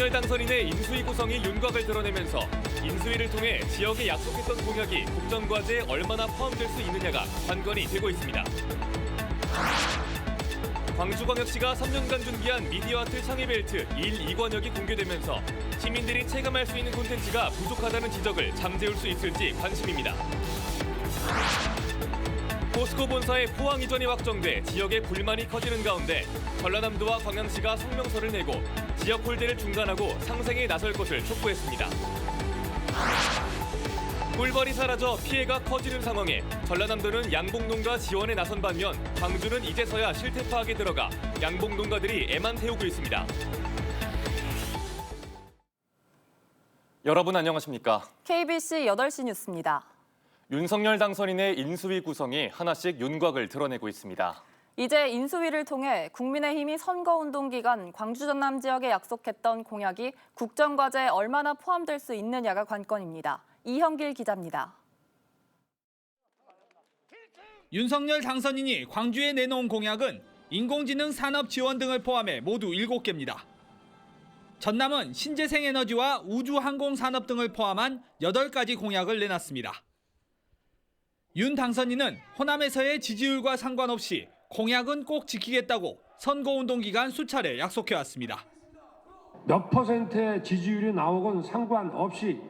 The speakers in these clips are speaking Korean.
윤석열 당선인의 인수위 구성이 윤곽을 드러내면서 인수위를 통해 지역에 약속했던 공약이 국정과제에 얼마나 포함될 수 있느냐가 관건이 되고 있습니다. 광주광역시가 3년간 준비한 미디어 아트 창의벨트 1, 2권역이 공개되면서 시민들이 체감할 수 있는 콘텐츠가 부족하다는 지적을 잠재울 수 있을지 관심입니다. 포스코 본사의 포항 이전이 확정돼 지역의 불만이 커지는 가운데 전라남도와 광양시가 성명서를 내고 지역 홀대를 중단하고 상생에 나설 것을 촉구했습니다. 꿀벌이 사라져 피해가 커지는 상황에 전라남도는 양봉농가 지원에 나선 반면 광주는 이제서야 실태 파악에 들어가 양봉농가들이 애만 태우고 있습니다. 여러분 안녕하십니까? KBC 8시 뉴스입니다. 윤석열 당선인의 인수위 구성이 하나씩 윤곽을 드러내고 있습니다. 이제 인수위를 통해 국민의힘이 선거운동 기간 광주 전남 지역에 약속했던 공약이 국정과제에 얼마나 포함될 수 있느냐가 관건입니다. 이형길 기자입니다. 윤석열 당선인이 광주에 내놓은 공약은 인공지능 산업 지원 등을 포함해 모두 7개입니다. 전남은 신재생에너지와 우주항공산업 등을 포함한 8가지 공약을 내놨습니다. 윤 당선인은 호남에서의 지지율과 상관없이 공약은 꼭 지키겠다고 선거운동 기간 수차례 약속해왔습니다. 몇 퍼센트의 지지율이 나오건 상관없이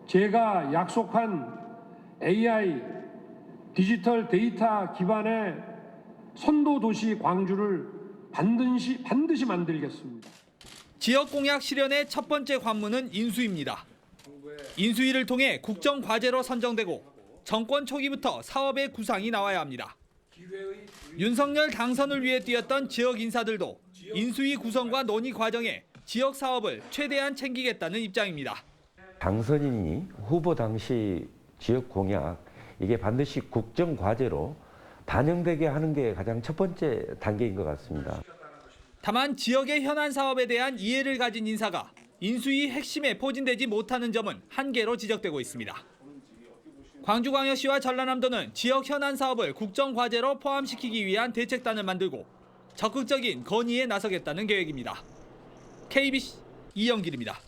제가 약속한 AI 디지털 데이터 기반의 선도 도시 광주를 반드시 만들겠습니다. 지역 공약 실현의 첫 번째 관문은 인수위입니다. 인수위를 통해 국정 과제로 선정되고 정권 초기부터 사업의 구상이 나와야 합니다. 윤석열 당선을 위해 뛰었던 지역 인사들도 인수위 구성과 논의 과정에 지역 사업을 최대한 챙기겠다는 입장입니다. 당선인이 후보 당시 지역 공약 이게 반드시 국정 과제로 반영되게 하는 게 가장 첫 번째 단계인 것 같습니다. 다만 지역의 현안 사업에 대한 이해를 가진 인사가 인수위 핵심에 포진되지 못하는 점은 한계로 지적되고 있습니다. 광주광역시와 전라남도는 지역 현안 사업을 국정 과제로 포함시키기 위한 대책단을 만들고 적극적인 건의에 나서겠다는 계획입니다. KBC 이영길입니다.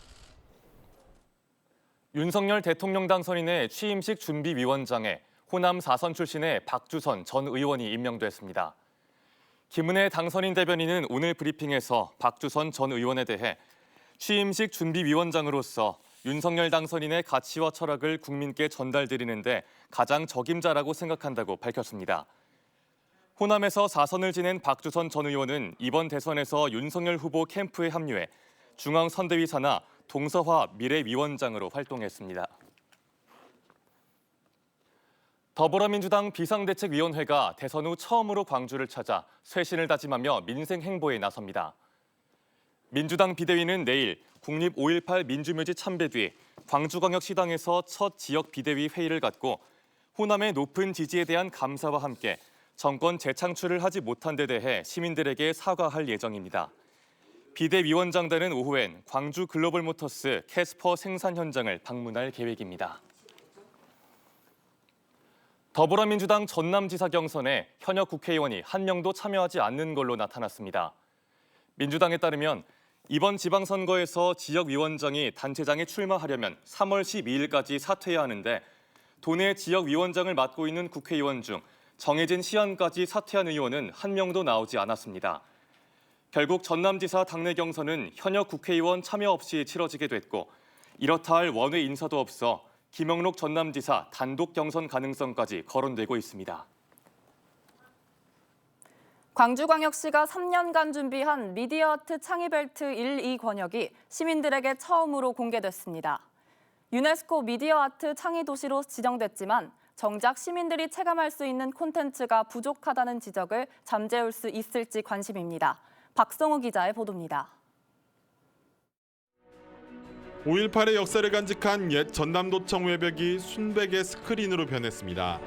윤석열 대통령 당선인의 취임식 준비위원장에 호남 4선 출신의 박주선 전 의원이 임명됐습니다. 김은혜 당선인 대변인은 오늘 브리핑에서 박주선 전 의원에 대해 취임식 준비위원장으로서 윤석열 당선인의 가치와 철학을 국민께 전달드리는데 가장 적임자라고 생각한다고 밝혔습니다. 호남에서 4선을 지낸 박주선 전 의원은 이번 대선에서 윤석열 후보 캠프에 합류해 중앙선대위 산하 동서화 미래위원장으로 활동했습니다. 더불어민주당 비상대책위원회가 대선 후 처음으로 광주를 찾아 쇄신을 다짐하며 민생 행보에 나섭니다. 민주당 비대위는 내일 국립 5.18 민주묘지 참배 뒤 광주광역시당에서 첫 지역 비대위 회의를 갖고 호남의 높은 지지에 대한 감사와 함께 정권 재창출을 하지 못한 데 대해 시민들에게 사과할 예정입니다. 비대위원장단은 오후엔 광주 글로벌모터스 캐스퍼 생산 현장을 방문할 계획입니다. 더불어민주당 전남지사 경선에 현역 국회의원이 한 명도 참여하지 않는 걸로 나타났습니다. 민주당에 따르면 이번 지방선거에서 지역위원장이 단체장에 출마하려면 3월 12일까지 사퇴해야 하는데 도내 지역위원장을 맡고 있는 국회의원 중 정해진 시한까지 사퇴한 의원은 한 명도 나오지 않았습니다. 결국 전남지사 당내 경선은 현역 국회의원 참여 없이 치러지게 됐고 이렇다 할 원외 인사도 없어 김영록 전남지사 단독 경선 가능성까지 거론되고 있습니다. 광주광역시가 3년간 준비한 미디어 아트 창의벨트 1, 2권역이 시민들에게 처음으로 공개됐습니다. 유네스코 미디어 아트 창의 도시로 지정됐지만 정작 시민들이 체감할 수 있는 콘텐츠가 부족하다는 지적을 잠재울 수 있을지 관심입니다. 박성우 기자의 보도입니다. 5.18의 역사를 간직한 옛 전남도청 외벽이 순백의 스크린으로 변했습니다.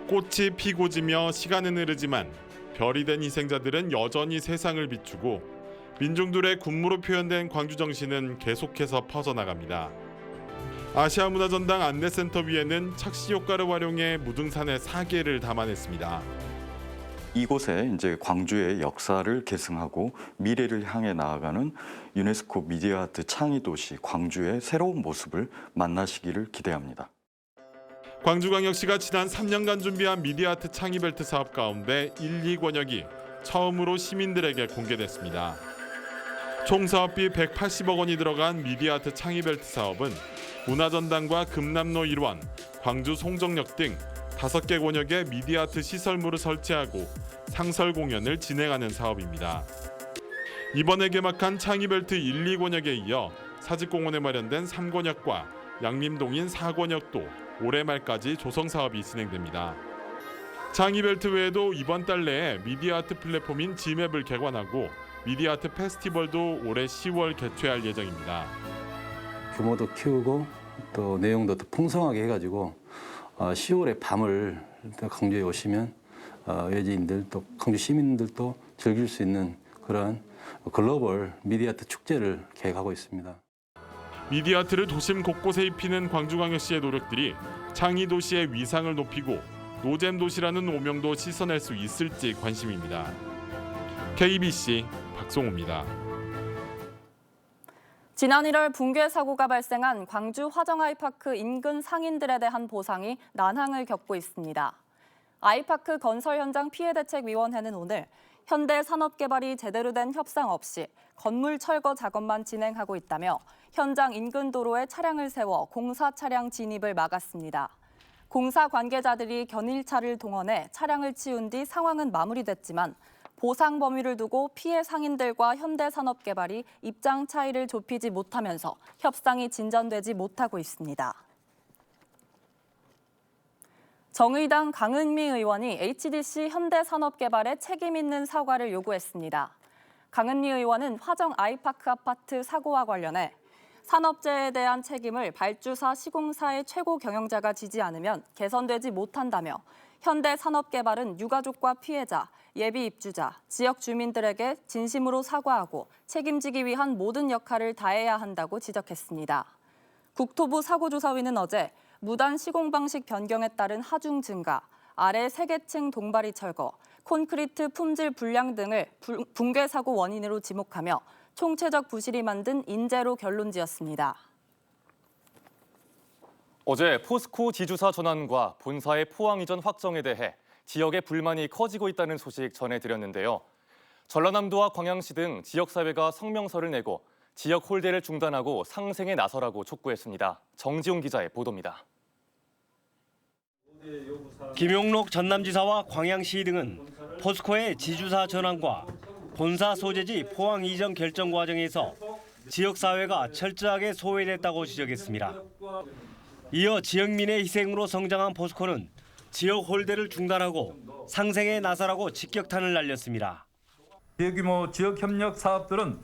꽃이 피고 지며 시간은 흐르지만 별이 된 희생자들은 여전히 세상을 비추고 민중들의 군무로 표현된 광주 정신은 계속해서 퍼져나갑니다. 아시아문화전당 안내센터 위에는 착시 효과를 활용해 무등산의 사계를 담아냈습니다. 이곳에 이제 광주의 역사를 계승하고 미래를 향해 나아가는 유네스코 미디어 아트 창의 도시 광주의 새로운 모습을 만나시기를 기대합니다. 광주광역시가 지난 3년간 준비한 미디어 아트 창의벨트 사업 가운데 1, 2권역이 처음으로 시민들에게 공개됐습니다. 총 사업비 180억 원이 들어간 미디어 아트 창의벨트 사업은 문화전당과 금남로 1원, 광주 송정역 등 5개 권역에 미디어 아트 시설물을 설치하고 상설 공연을 진행하는 사업입니다. 이번에 개막한 창의벨트 1, 2권역에 이어 사직공원에 마련된 3권역과 양림동인 4권역도 올해 말까지 조성 사업이 진행됩니다. 창의벨트 외에도 이번 달 내에 미디어 아트 플랫폼인 지맵을 개관하고 미디어 아트 페스티벌도 올해 10월 개최할 예정입니다. 규모도 키우고 또 내용도 더 풍성하게 해가지고 10월의 밤을 광주에 오시면 외지인들 또 광주 시민들도 즐길 수 있는 그런 글로벌 미디어 아트 축제를 계획하고 있습니다. 미디어 아트를 도심 곳곳에 입히는 광주광역시의 노력들이 창의 도시의 위상을 높이고 노잼 도시라는 오명도 씻어낼 수 있을지 관심입니다. KBC 박송호입니다. 지난 1월 붕괴 사고가 발생한 광주 화정 아이파크 인근 상인들에 대한 보상이 난항을 겪고 있습니다. 아이파크 건설 현장 피해대책위원회는 오늘 현대산업개발이 제대로 된 협상 없이 건물 철거 작업만 진행하고 있다며 현장 인근 도로에 차량을 세워 공사 차량 진입을 막았습니다. 공사 관계자들이 견일차를 동원해 차량을 치운 뒤 상황은 마무리됐지만 보상 범위를 두고 피해 상인들과 현대산업개발이 입장 차이를 좁히지 못하면서 협상이 진전되지 못하고 있습니다. 정의당 강은미 의원이 HDC 현대산업개발에 책임 있는 사과를 요구했습니다. 강은미 의원은 화정 아이파크 아파트 사고와 관련해 산업재해에 대한 책임을 발주사 시공사의 최고 경영자가 지지 않으면 개선되지 못한다며 현대산업개발은 유가족과 피해자, 예비 입주자, 지역 주민들에게 진심으로 사과하고 책임지기 위한 모든 역할을 다해야 한다고 지적했습니다. 국토부 사고조사위는 어제 무단 시공 방식 변경에 따른 하중 증가, 아래 세개층 동바리 철거, 콘크리트 품질 불량 등을 붕괴 사고 원인으로 지목하며 총체적 부실이 만든 인재로 결론지었습니다. 어제 포스코 지주사 전환과 본사의 포항 이전 확정에 대해 지역의 불만이 커지고 있다는 소식 전해드렸는데요. 전라남도와 광양시 등 지역사회가 성명서를 내고 지역 홀대를 중단하고 상생에 나서라고 촉구했습니다. 정지용 기자의 보도입니다. 김용록 전남지사와 광양시 등은 포스코의 지주사 전환과 본사 소재지 포항 이전 결정 과정에서 지역사회가 철저하게 소외됐다고 지적했습니다. 이어 지역민의 희생으로 성장한 포스코는 지역 홀대를 중단하고 상생에 나서라고 직격탄을 날렸습니다. 대규모 지역협력 사업들은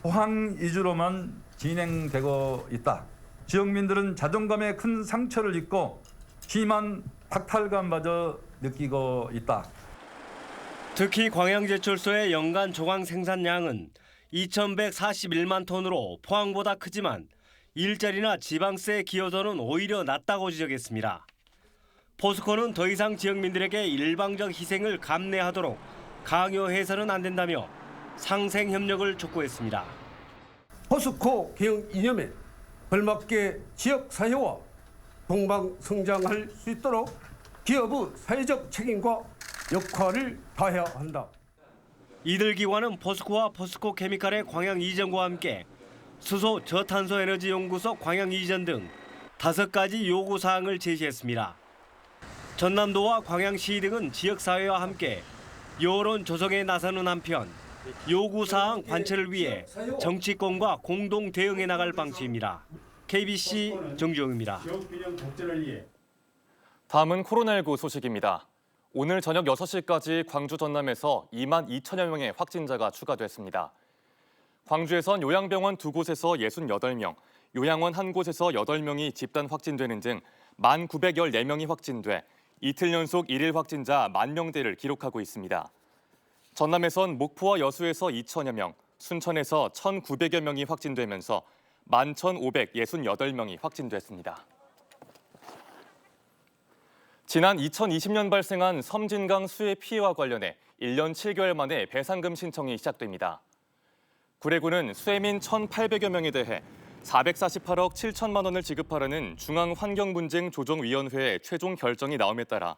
포항 위주로만 진행되고 있다. 지역민들은 자존감에 큰 상처를 입고 심한 박탈감마저 느끼고 있다. 특히 광양제철소의 연간 조각 생산량은 2,141만 톤으로 포항보다 크지만 일자리나 지방세 기여도는 오히려 낮다고 지적했습니다. 포스코는 더 이상 지역민들에게 일방적 희생을 감내하도록 강요해서는 안 된다며 상생 협력을 촉구했습니다. 포스코 개혁 이념에 걸맞게 지역 사회와 동방 성장할 수 있도록 기업의 사회적 책임과 역할을 다해야 한다. 이들 기관은 포스코와 포스코 케미칼의 광양 이전과 함께 수소 저탄소 에너지 연구소 광양 이전 등 5가지 요구 사항을 제시했습니다. 전남도와 광양시 등은 지역 사회와 함께 여론 조성에 나서는 한편 요구 사항 관철을 위해 정치권과 공동 대응해 나갈 방침입니다. KBC 정주영입니다. 다음은 코로나19 소식입니다. 오늘 저녁 6시까지 광주 전남에서 2만 2천여 명의 확진자가 추가됐습니다. 광주에선 요양병원 2곳에서 68명, 요양원 1곳에서 8명이 집단 확진되는 등 1,914명이 확진돼 이틀 연속 1일 확진자 10,000명대를 기록하고 있습니다. 전남에선 목포와 여수에서 2천여 명, 순천에서 1,900여 명이 확진되면서 11,568명이 확진됐습니다. 지난 2020년 발생한 섬진강 수해 피해와 관련해 1년 7개월 만에 배상금 신청이 시작됩니다. 구례군은 수해민 1,800여 명에 대해 448억 7천만 원을 지급하라는 중앙환경분쟁조정위원회의 최종 결정이 나옴에 따라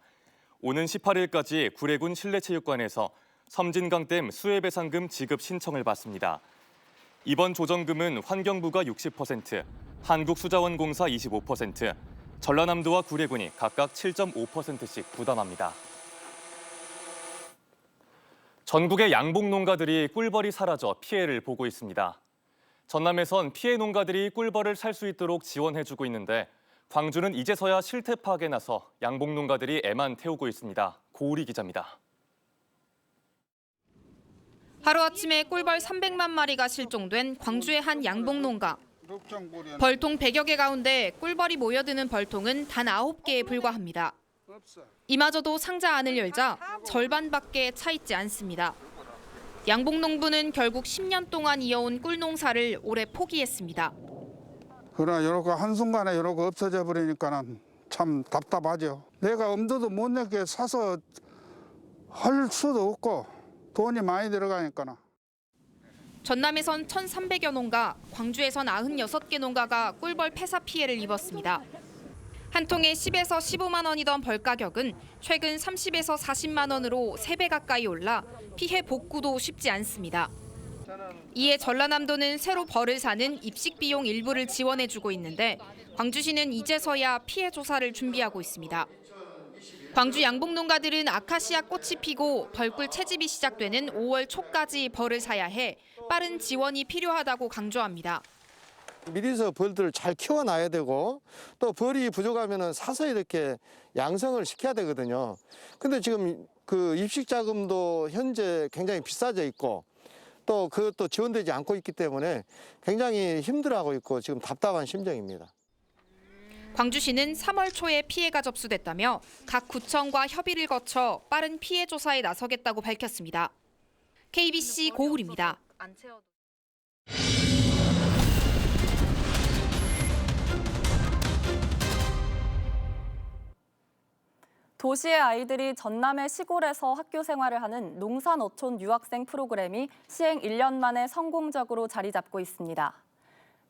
오는 18일까지 구례군 실내체육관에서 섬진강댐 수해배상금 지급 신청을 받습니다. 이번 조정금은 환경부가 60%, 한국수자원공사 25%, 전라남도와 구례군이 각각 7.5%씩 부담합니다. 전국의 양봉 농가들이 꿀벌이 사라져 피해를 보고 있습니다. 전남에선 피해 농가들이 꿀벌을 살 수 있도록 지원해주고 있는데 광주는 이제서야 실태 파악에 나서 양봉 농가들이 애만 태우고 있습니다. 고우리 기자입니다. 하루아침에 꿀벌 300만 마리가 실종된 광주의 한 양봉 농가. 벌통 100여 개 가운데 꿀벌이 모여드는 벌통은 단 9개에 불과합니다. 이마저도 상자 안을 열자 절반밖에 차 있지 않습니다. 양봉 농부는 결국 10년 동안 이어온 꿀 농사를 올해 포기했습니다. 그러나 이렇게 한순간에 이렇게 없어져 버리니까는 참 답답하죠. 내가 엄두도 못 내게 사서 할 수도 없고 돈이 많이 들어가니까는. 전남에선 1,300여 농가, 광주에선 96개 농가가 꿀벌 폐사 피해를 입었습니다. 한 통에 10에서 15만 원이던 벌 가격은 최근 30에서 40만 원으로 3배 가까이 올라 피해 복구도 쉽지 않습니다. 이에 전라남도는 새로 벌을 사는 입식 비용 일부를 지원해주고 있는데 광주시는 이제서야 피해 조사를 준비하고 있습니다. 광주 양봉 농가들은 아카시아 꽃이 피고 벌꿀 채집이 시작되는 5월 초까지 벌을 사야 해 빠른 지원이 필요하다고 강조합니다. 미리서 벌들을 잘 키워놔야 되고 또 벌이 부족하면 사서 이렇게 양성을 시켜야 되거든요. 근데 지금 그 입식 자금도 현재 굉장히 비싸져 있고 또 그것도 지원되지 않고 있기 때문에 굉장히 힘들어하고 있고 지금 답답한 심정입니다. 광주시는 3월 초에 피해가 접수됐다며 각 구청과 협의를 거쳐 빠른 피해 조사에 나서겠다고 밝혔습니다. KBC 고울입니다. 도시의 아이들이 전남의 시골에서 학교 생활을 하는 농산어촌 유학생 프로그램이 시행 1년 만에 성공적으로 자리 잡고 있습니다.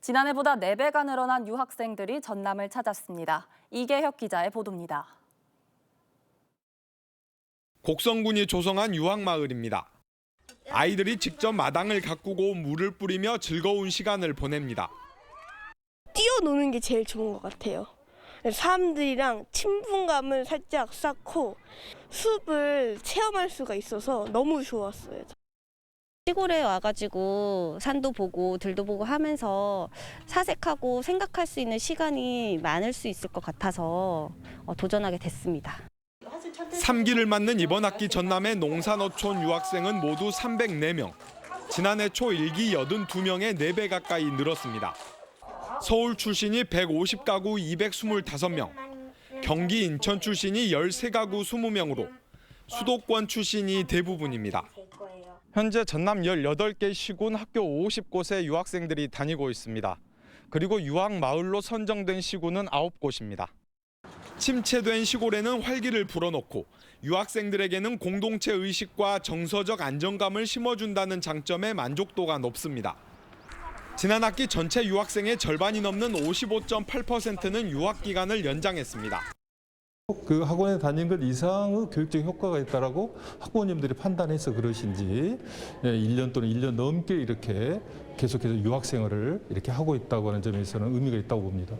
지난해보다 4배가 늘어난 유학생들이 전남을 찾았습니다. 이계혁 기자의 보도입니다. 곡성군이 조성한 유학마을입니다. 아이들이 직접 마당을 가꾸고 물을 뿌리며 즐거운 시간을 보냅니다. 뛰어노는 게 제일 좋은 것 같아요. 사람들이랑 친분감을 살짝 쌓고 숲을 체험할 수가 있어서 너무 좋았어요. 시골에 와가지고 산도 보고 들도 보고 하면서 사색하고 생각할 수 있는 시간이 많을 수 있을 것 같아서 도전하게 됐습니다. 3기를 맞는 이번 학기 전남의 농산어촌 유학생은 모두 304명. 지난해 초 1기 82명에 4배 가까이 늘었습니다. 서울 출신이 150가구 225명, 경기 인천 출신이 13가구 20명으로 수도권 출신이 대부분입니다. 현재 전남 18개 시군 학교 50곳에 유학생들이 다니고 있습니다. 그리고 유학마을로 선정된 시군은 9곳입니다. 침체된 시골에는 활기를 불어넣고 유학생들에게는 공동체 의식과 정서적 안정감을 심어준다는 장점에 만족도가 높습니다. 지난 학기 전체 유학생의 절반이 넘는 55.8%는 유학 기간을 연장했습니다. 그 학원에 다닌 것 이상의 교육적 효과가 있다라고 학부모님들이 판단해서 그러신지 1년 또는 1년 넘게 이렇게 계속해서 유학 생활을 이렇게 하고 있다고 하는 점에서는 의미가 있다고 봅니다.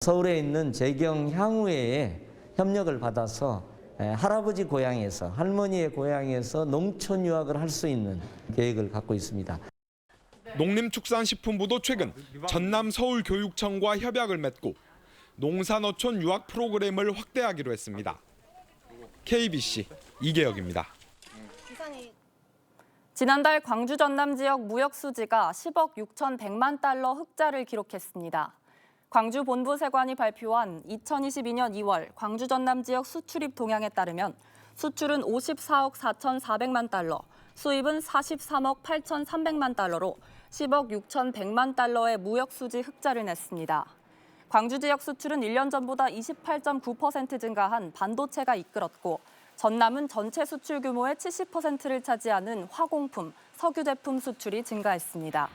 서울에 있는 재경향후회에 협력을 받아서 할아버지 고향에서 할머니의 고향에서 농촌 유학을 할 수 있는 계획을 갖고 있습니다. 농림축산식품부도 최근 전남 서울교육청과 협약을 맺고 농산어촌 유학 프로그램을 확대하기로 했습니다. KBC 이계혁입니다. 지난달 광주 전남 지역 무역 수지가 10억 6,100만 달러 흑자를 기록했습니다. 광주 본부세관이 발표한 2022년 2월 광주 전남 지역 수출입 동향에 따르면 수출은 54억 4,400만 달러, 수입은 43억 8,300만 달러로 10억 6,100만 달러의 무역 수지 흑자를 냈습니다. 광주 지역 수출은 1년 전보다 28.9% 증가한 반도체가 이끌었고 전남은 전체 수출 규모의 70%를 차지하는 화공품, 석유 제품 수출이 증가했습니다.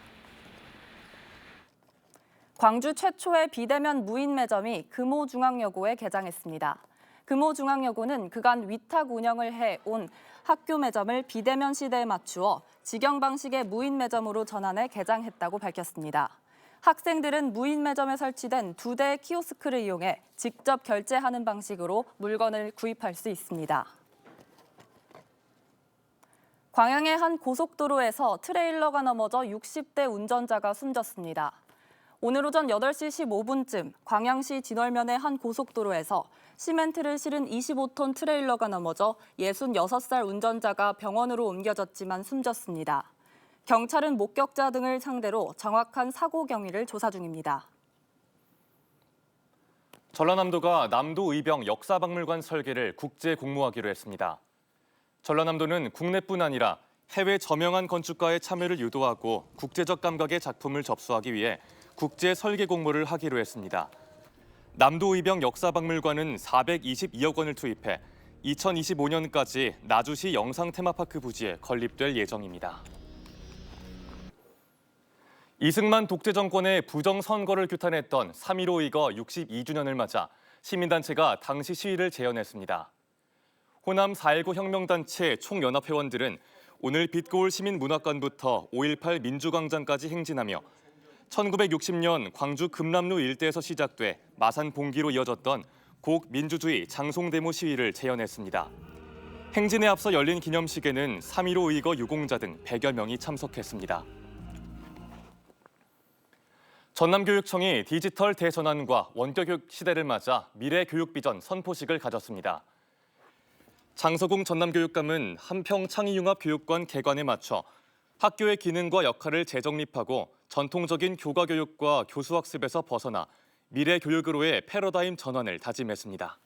광주 최초의 비대면 무인 매점이 금호중앙여고에 개장했습니다. 금호중앙여고는 그간 위탁 운영을 해온 학교 매점을 비대면 시대에 맞추어 직영 방식의 무인 매점으로 전환해 개장했다고 밝혔습니다. 학생들은 무인 매점에 설치된 2대의 키오스크를 이용해 직접 결제하는 방식으로 물건을 구입할 수 있습니다. 광양의 한 고속도로에서 트레일러가 넘어져 60대 운전자가 숨졌습니다. 오늘 오전 8시 15분쯤 광양시 진월면의 한 고속도로에서 시멘트를 실은 25톤 트레일러가 넘어져 66살 운전자가 병원으로 옮겨졌지만 숨졌습니다. 경찰은 목격자 등을 상대로 정확한 사고 경위를 조사 중입니다. 전라남도가 남도의병 역사박물관 설계를 국제 공모하기로 했습니다. 전라남도는 국내뿐 아니라 해외 저명한 건축가의 참여를 유도하고 국제적 감각의 작품을 접수하기 위해 국제 설계 공모를 하기로 했습니다. 남도의병 역사박물관은 422억 원을 투입해 2025년까지 나주시 영상 테마파크 부지에 건립될 예정입니다. 이승만 독재 정권의 부정 선거를 규탄했던 3.15 이거 62주년을 맞아 시민단체가 당시 시위를 재연했습니다. 호남 4.19 혁명단체 총연합회원들은 오늘 빛고울 시민문화관부터 5.18 민주광장까지 행진하며 1960년 광주 금남로 일대에서 시작돼 마산 봉기로 이어졌던 곡 민주주의 장송데모 시위를 재연했습니다. 행진에 앞서 열린 기념식에는 3.15 의거 유공자 등 100여 명이 참석했습니다. 전남교육청이 디지털 대전환과 원격교육 시대를 맞아 미래교육비전 선포식을 가졌습니다. 장서공 전남교육감은 한평창의융합교육관 개관에 맞춰 학교의 기능과 역할을 재정립하고 전통적인 교과교육과 교수학습에서 벗어나 미래교육으로의 패러다임 전환을 다짐했습니다.